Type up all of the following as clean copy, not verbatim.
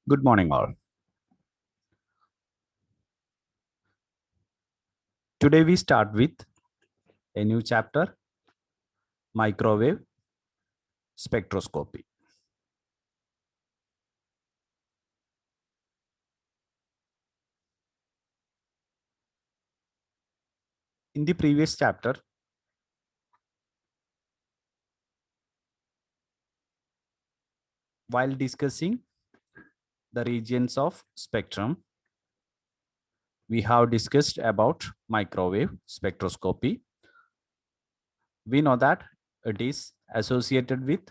Good morning, all. Today we start with a new chapter, microwave spectroscopy. In the previous chapter, while discussing the regions of spectrum, we have discussed about microwave spectroscopy. We know that it is associated with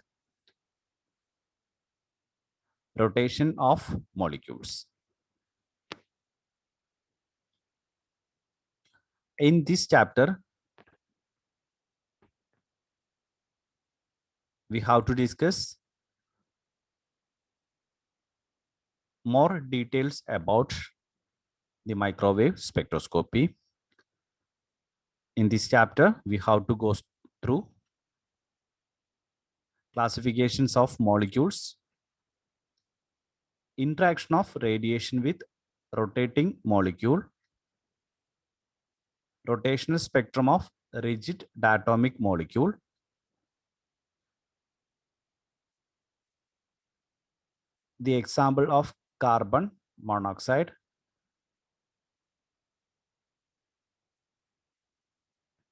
rotation of molecules. In this chapter, we have to discuss more details about the microwave spectroscopy. In this chapter, we have to go through classifications of molecules, interaction of radiation with rotating molecule, rotational spectrum of rigid diatomic molecule, the example of carbon monoxide,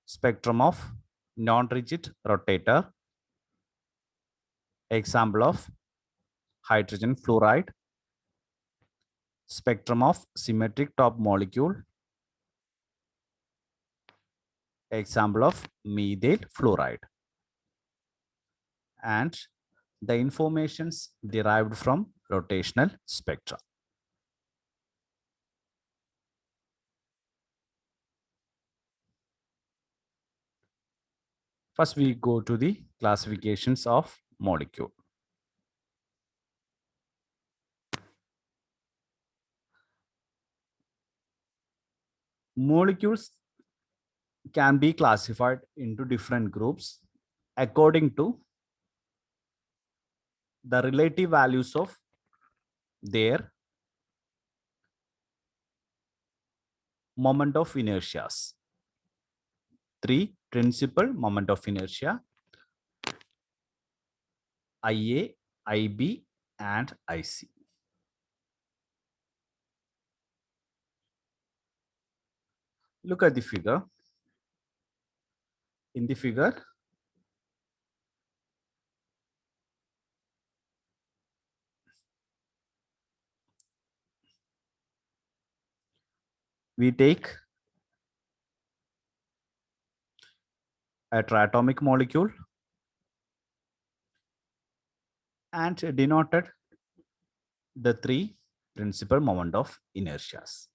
spectrum of non-rigid rotator, example of hydrogen fluoride, spectrum of symmetric top molecule, example of methyl fluoride, and the informations derived from rotational spectra. First, we go to the classifications of molecule. Molecules can be classified into different groups according to the relative values of their moment of inertias. Three principal moment of inertia: IA, IB, and IC. Look at the figure. In the figure, we take a triatomic molecule and denoted the three principal moment of inertias.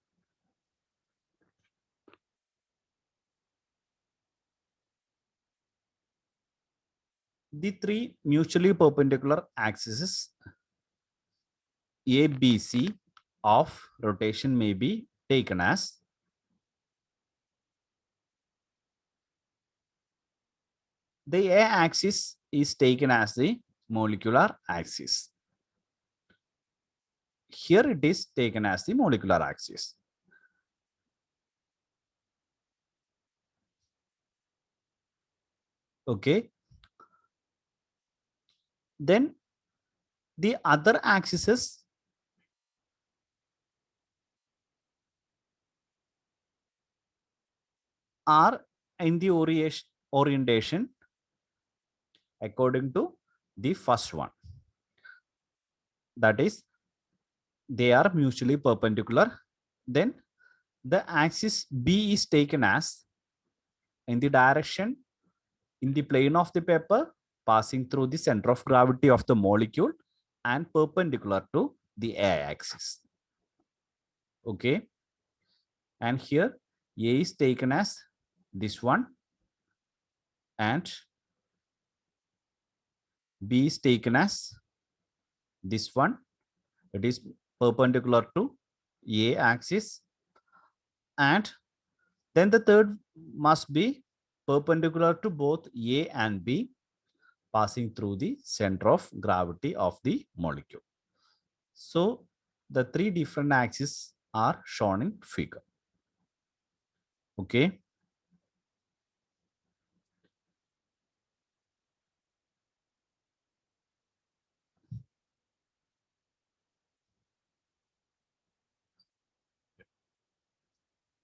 The three mutually perpendicular axes ABC of rotation may be taken as the A axis is taken as the molecular axis. Here it is taken as the molecular axis. Okay. Then the other axes are in the orientation according to the first one. That is, they are mutually perpendicular. Then the axis B is taken as in the direction in the plane of the paper passing through the center of gravity of the molecule and perpendicular to the A axis. Okay. And here A is taken as this one and B is taken as this one. It is perpendicular to A axis. And then the third must be perpendicular to both A and B, passing through the center of gravity of the molecule. So the three different axes are shown in figure. Okay.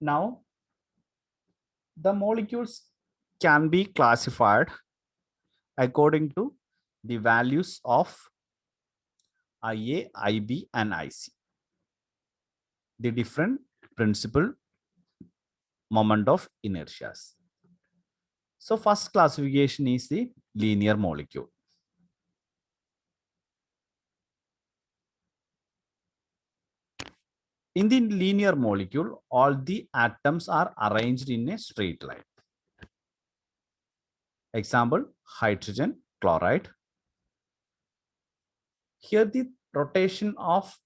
Now, the molecules can be classified according to the values of IA, IB, and IC. The different principal moment of inertias. So first classification is the linear molecule. In the linear molecule, all the atoms are arranged in a straight line. Example, hydrogen chloride. Here the rotation of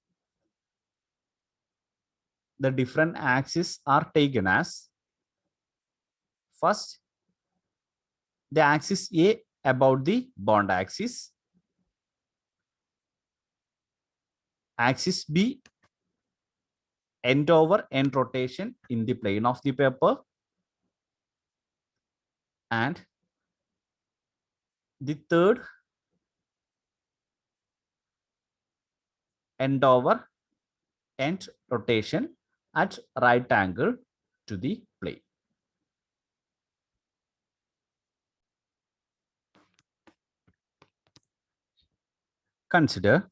the different axes are taken as first the axis A about the bond axis, axis B end over end rotation in the plane of the paper, and the third end over end rotation at right angle to the plane. Consider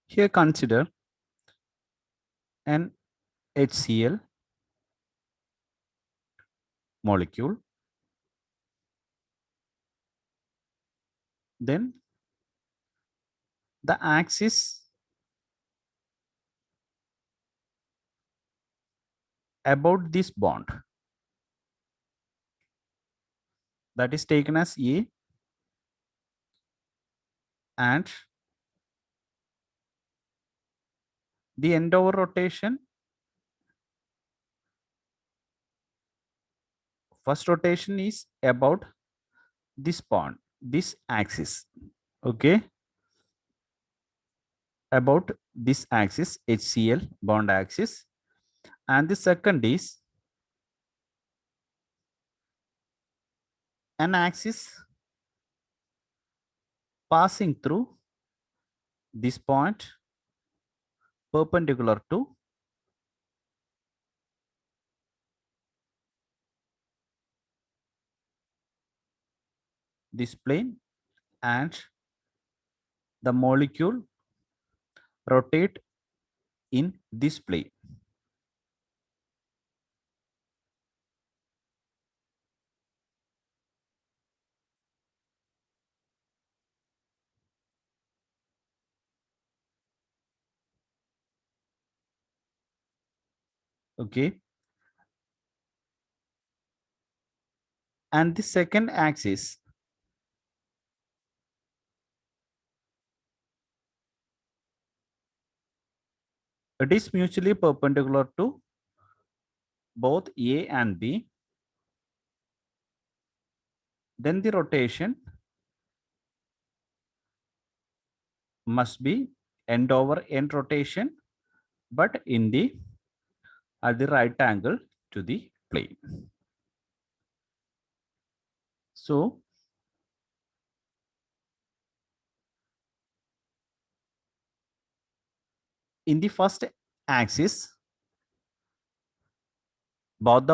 here, consider an HCl molecule. Then the axis about this bond, that is taken as A, and the end over rotation, first rotation is about this bond, this axis. Okay, about this axis, HCl bond axis, and the second is an axis passing through this point perpendicular to this plane, and the molecule rotate in this plane. Okay, and the second axis it is mutually perpendicular to both A and B. Then the rotation must be end over end rotation, but in the at the right angle to the plane. So in the first axis, both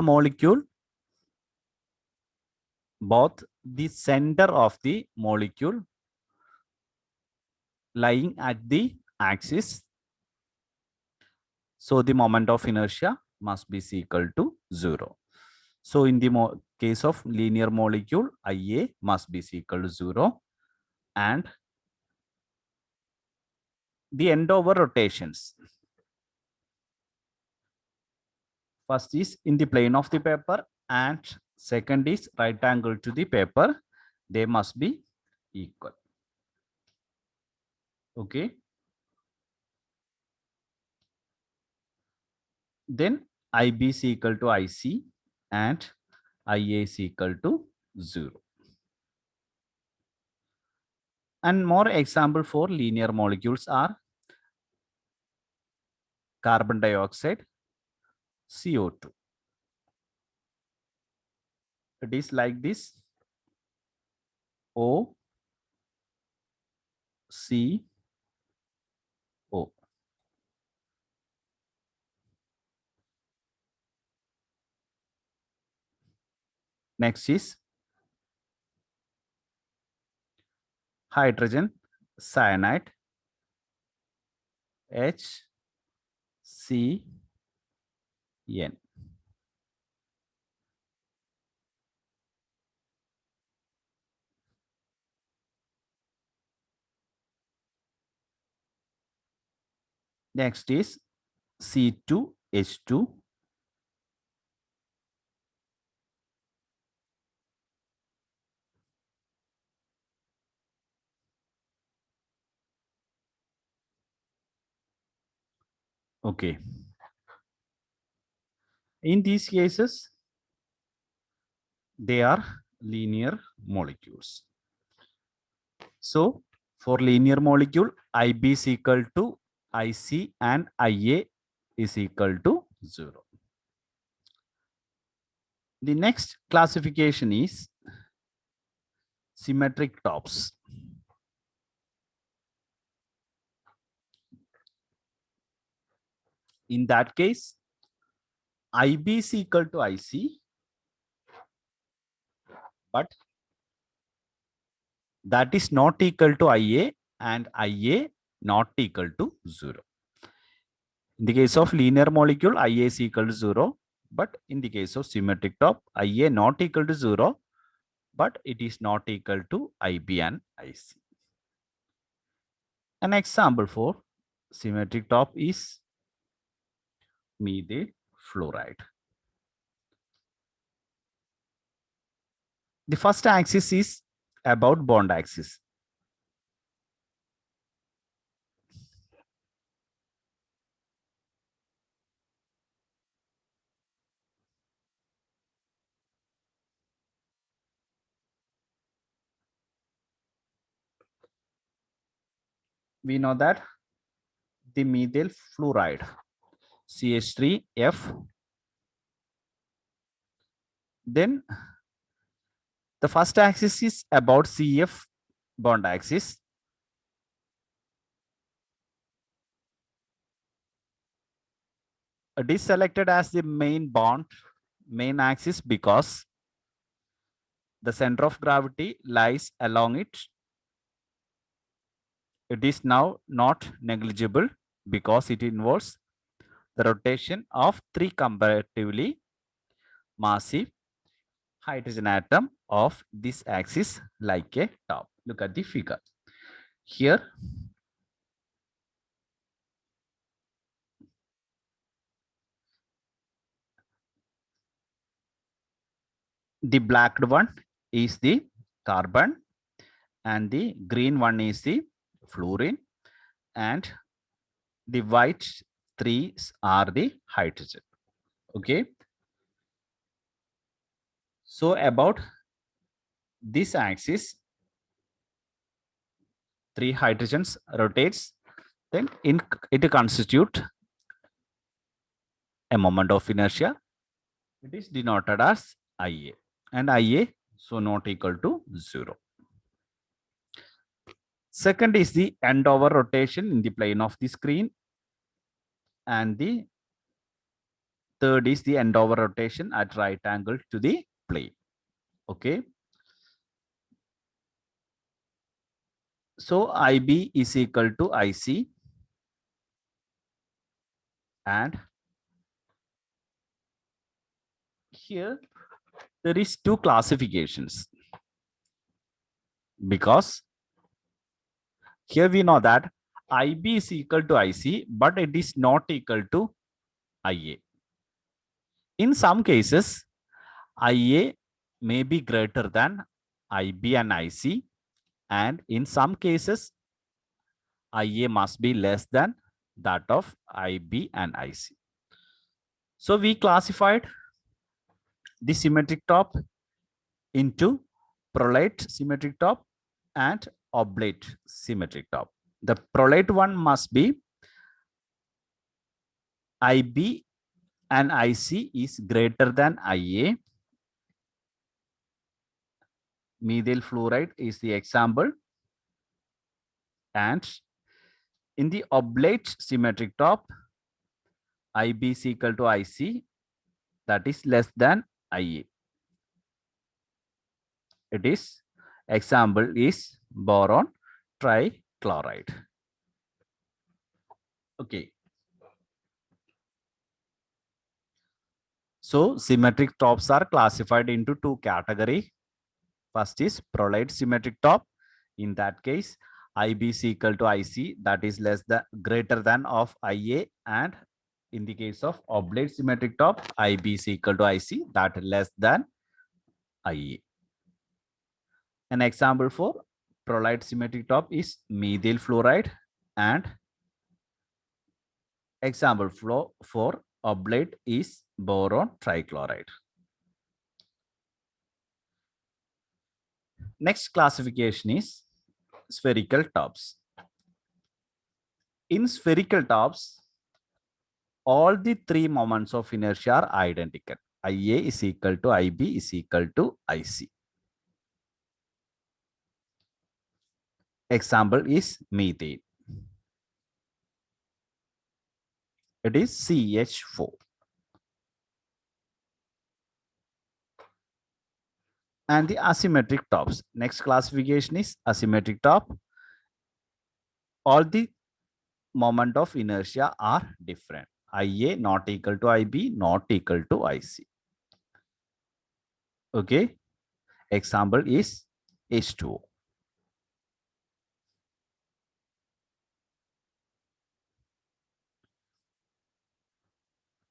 the center of the molecule lying at the axis. So the moment of inertia must be equal to 0. So in the case of linear molecule, Ia must be equal to 0, and the end over rotations. First is in the plane of the paper, and second is right angle to the paper. They must be equal. Okay. Then IB is equal to IC and Ia is equal to 0. And more example for linear molecules are carbon dioxide, CO2. It is like this: O, C, O. Next is hydrogen cyanide, HCN. Next is C2H2, okay. In these cases, they are linear molecules. So for linear molecule, IB is equal to IC and IA is equal to 0. The next classification is symmetric tops. In that case, IB is equal to IC, but that is not equal to IA, and IA not equal to 0. In the case of linear molecule, Ia is equal to 0, but in the case of symmetric top, Ia not equal to 0, but it is not equal to IB and IC. An example for symmetric top is methyl fluoride. The first axis is about bond axis. We know that the methyl fluoride, CH3F. Then the first axis is about CF bond axis. It is selected as the main axis because the center of gravity lies along it. It is now not negligible because it involves the rotation of three comparatively massive hydrogen atom of this axis like a top. Look at the figure. Here, the black one is the carbon and the green one is the fluorine, and the white threes are the hydrogen. Okay. So about this axis, three hydrogens rotates, then it constitute a moment of inertia, it is denoted as IA, and IA so not equal to 0. Second is the end over rotation in the plane of the screen, and the third is the end over rotation at right angle to the plane. Okay. So IB is equal to IC, and here there is two classifications, because here we know that IB is equal to IC, but it is not equal to IA. In some cases, IA may be greater than IB and IC, and in some cases, IA must be less than that of IB and IC. So we classified the symmetric top into prolate symmetric top and oblate symmetric top. The prolate one must be IB and IC is greater than IA. Methyl fluoride is the example. And in the oblate symmetric top, IB is equal to IC, that is less than IA. It is, example is boron trichloride. Okay. So symmetric tops are classified into two categories. First is prolate symmetric top. In that case, IB is equal to IC, that is less than greater than of IA, and in the case of oblate symmetric top, IB is equal to IC, that less than IA. An example for prolate symmetric top is methyl fluoride, and example for oblate is boron trichloride. Next classification is spherical tops. In spherical tops, all the three moments of inertia are identical. IA is equal to IB is equal to IC. Example is methane. It is CH4. And the asymmetric tops. Next classification is asymmetric top. All the moment of inertia are different. IA not equal to IB, not equal to IC. Okay. Example is H2O.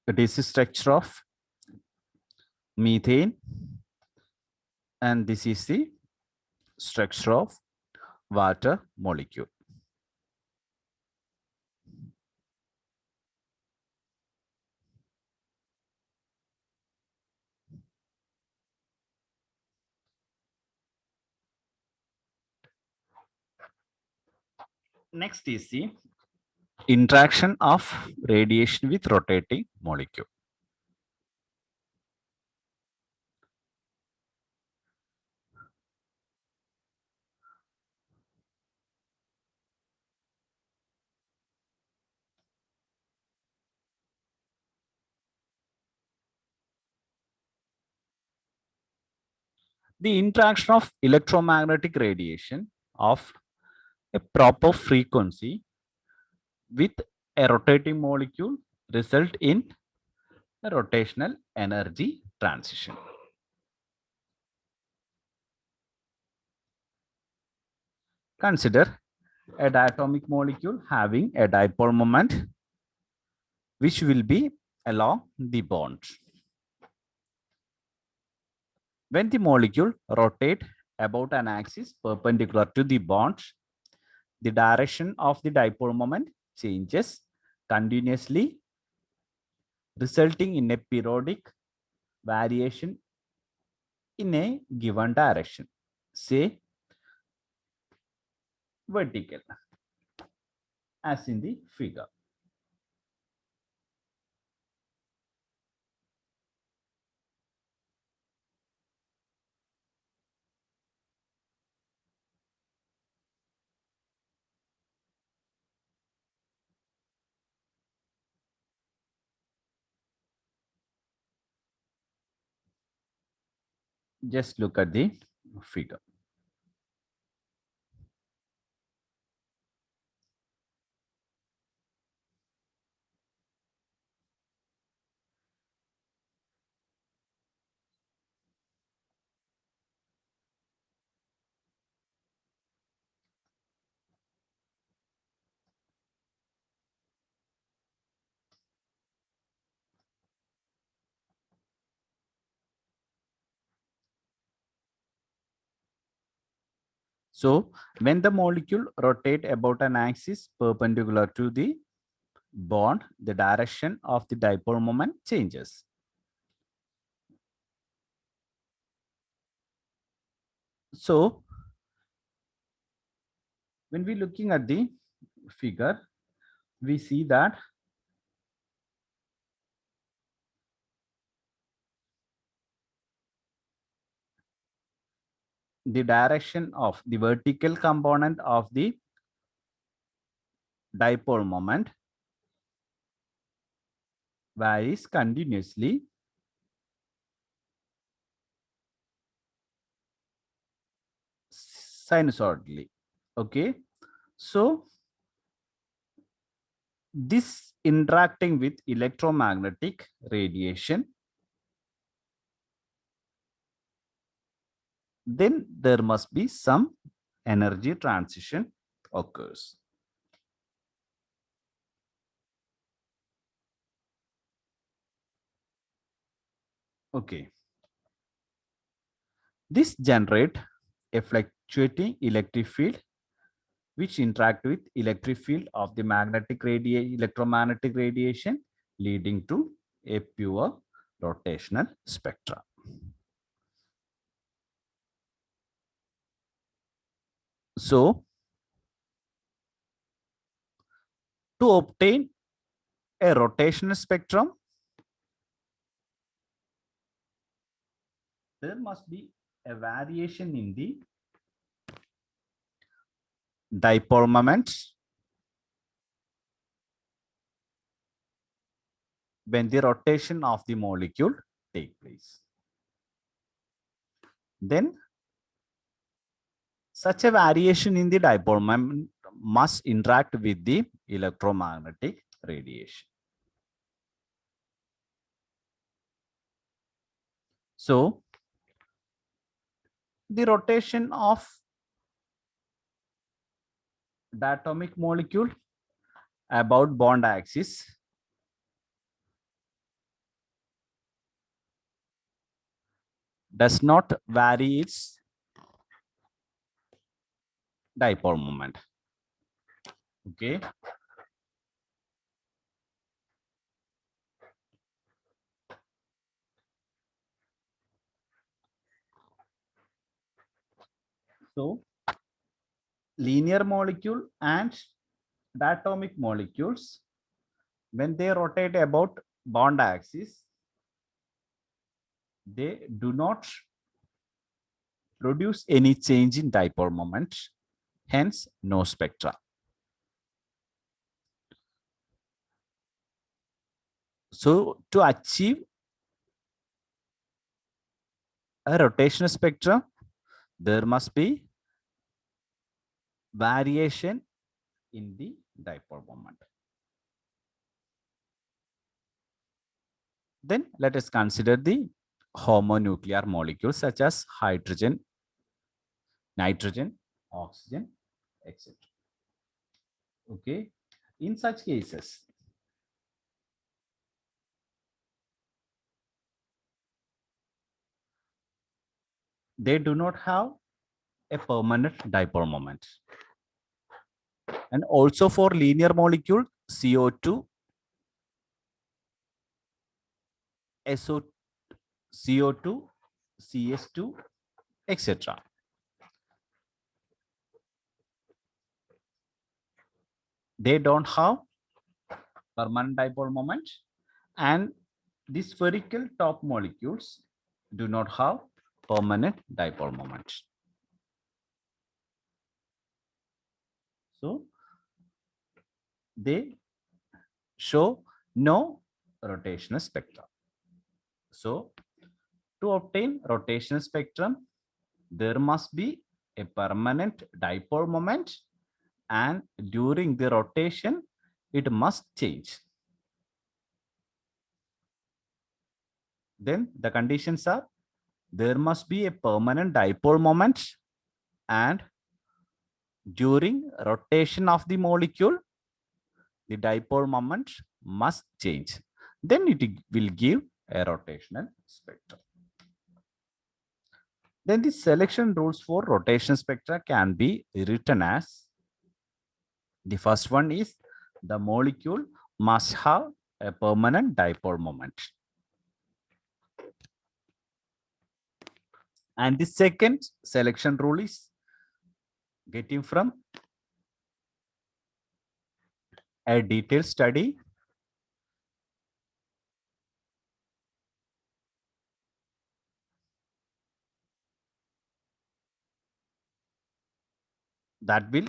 It is the structure of methane, and this is the structure of water molecule. Next is the interaction of radiation with rotating molecule. The interaction of electromagnetic radiation of a proper frequency with a rotating molecule result in a rotational energy transition. Consider a diatomic molecule having a dipole moment which will be along the bond. When the molecule rotates about an axis perpendicular to the bond, the direction of the dipole moment changes continuously, resulting in a periodic variation in a given direction, say vertical, as in the figure. Just look at the figure. So when the molecule rotate about an axis perpendicular to the bond, the direction of the dipole moment changes. So when we're looking at the figure, we see that the direction of the vertical component of the dipole moment varies continuously sinusoidally. Okay, so this interacting with electromagnetic radiation, then there must be some energy transition occurs. Okay, this generate a fluctuating electric field which interact with electric field of the electromagnetic radiation, leading to a pure rotational spectra. So to obtain a rotational spectrum, there must be a variation in the dipole moment when the rotation of the molecule take place. Then such a variation in the dipole moment must interact with the electromagnetic radiation. So the rotation of the atomic molecule about bond axis does not vary its dipole moment. Okay. So linear molecule and diatomic molecules, when they rotate about bond axis, they do not produce any change in dipole moment, hence no spectra. So to achieve a rotational spectrum, there must be variation in the dipole moment. Then let us consider the homonuclear molecules such as hydrogen, nitrogen, oxygen, etc. Okay, in such cases, they do not have a permanent dipole moment. And also for linear molecule, CO2, SO, CO2, CS2, etc. They don't have permanent dipole moment, and the spherical top molecules do not have permanent dipole moment. So they show no rotational spectra. So To obtain rotational spectrum, there must be a permanent dipole moment, and during the rotation, it must change. Then the conditions are there must be a permanent dipole moment, and during rotation of the molecule, the dipole moment must change. Then it will give a rotational spectrum. Then the selection rules for rotation spectra can be written as, the first one is the molecule must have a permanent dipole moment. And the second selection rule is getting from a detailed study that will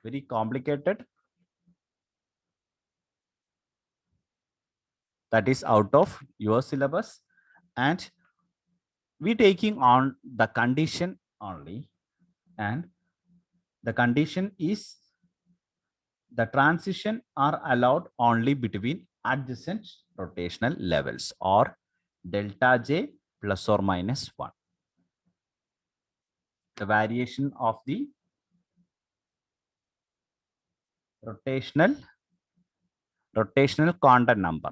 very complicated, that is out of your syllabus, and we taking on the condition only, and the condition is the transition are allowed only between adjacent rotational levels or delta J plus or minus 1. The variation of the rotational quantum number.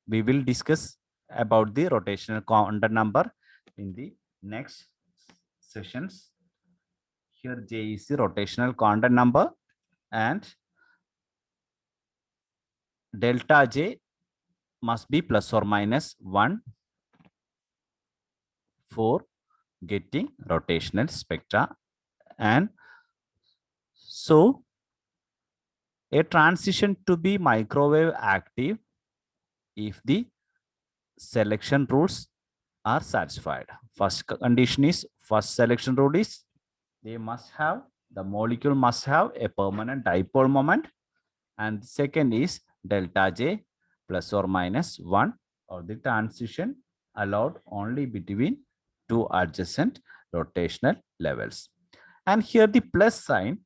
We will discuss about the rotational quantum number in the next sessions. Here J is the rotational quantum number, and delta J must be plus or minus 1 for getting rotational spectra. And so a transition to be microwave active if the selection rules are satisfied. First condition is, first selection rule is the molecule must have a permanent dipole moment, and second is delta J plus or minus 1, or the transition allowed only between two adjacent rotational levels. And here the plus sign,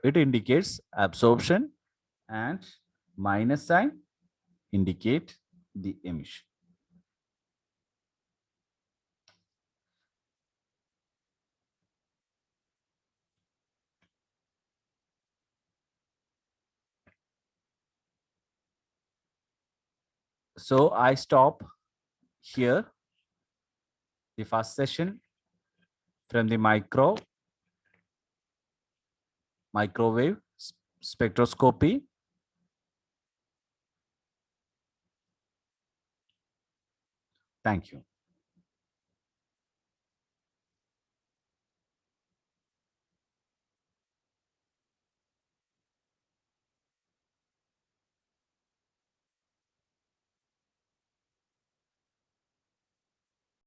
it indicates absorption, and minus sign indicate the emission. So I stop here the first session from the microwave spectroscopy. Thank you.